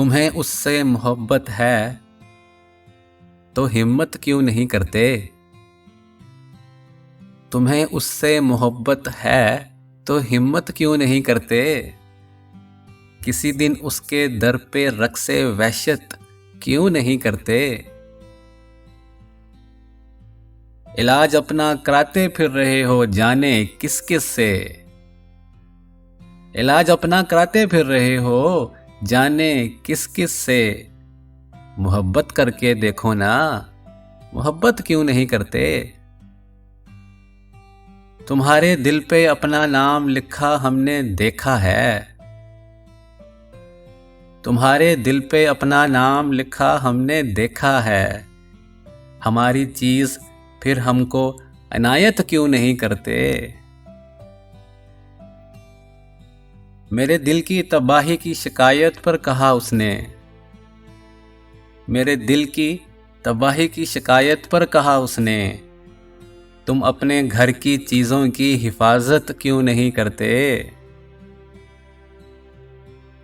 तुम्हें उससे मोहब्बत है तो हिम्मत क्यों नहीं करते। तुम्हें उससे मोहब्बत है तो हिम्मत क्यों नहीं करते। किसी दिन उसके दर पे रक्से वहशत क्यों नहीं करते। इलाज अपना कराते फिर रहे हो जाने किस किस से। इलाज अपना कराते फिर रहे हो जाने किस किस से। मोहब्बत करके देखो ना, मोहब्बत क्यों नहीं करते। तुम्हारे दिल पे अपना नाम लिखा हमने देखा है। तुम्हारे दिल पे अपना नाम लिखा हमने देखा है। हमारी चीज फिर हमको अनायत क्यों नहीं करते। मेरे दिल की तबाही की शिकायत पर कहा उसने। मेरे दिल की तबाही की शिकायत पर कहा उसने। तुम अपने घर की चीजों की हिफाजत क्यों नहीं करते।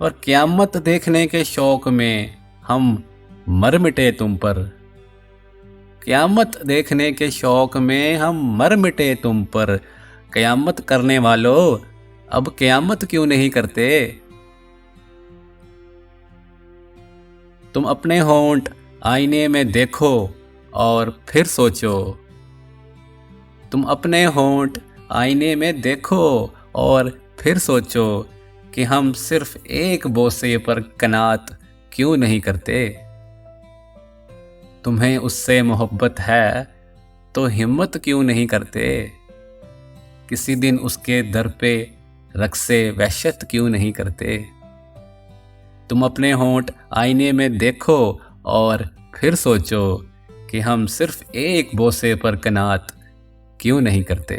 और क़यामत देखने के शौक में हम मर मिटे तुम पर। क़यामत देखने के शौक में हम मर मिटे तुम पर। क़यामत करने वालों अब क़यामत क्यों नहीं करते। तुम अपने होंठ आईने में देखो और फिर सोचो। तुम अपने होंठ आईने में देखो और फिर सोचो कि हम सिर्फ एक बोसे पर कनात क्यों नहीं करते। तुम्हें उससे मोहब्बत है तो हिम्मत क्यों नहीं करते। किसी दिन उसके दर पे रक्से वहशत क्यों नहीं करते। तुम अपने होंठ आईने में देखो और फिर सोचो कि हम सिर्फ एक बोसे पर कनात क्यों नहीं करते।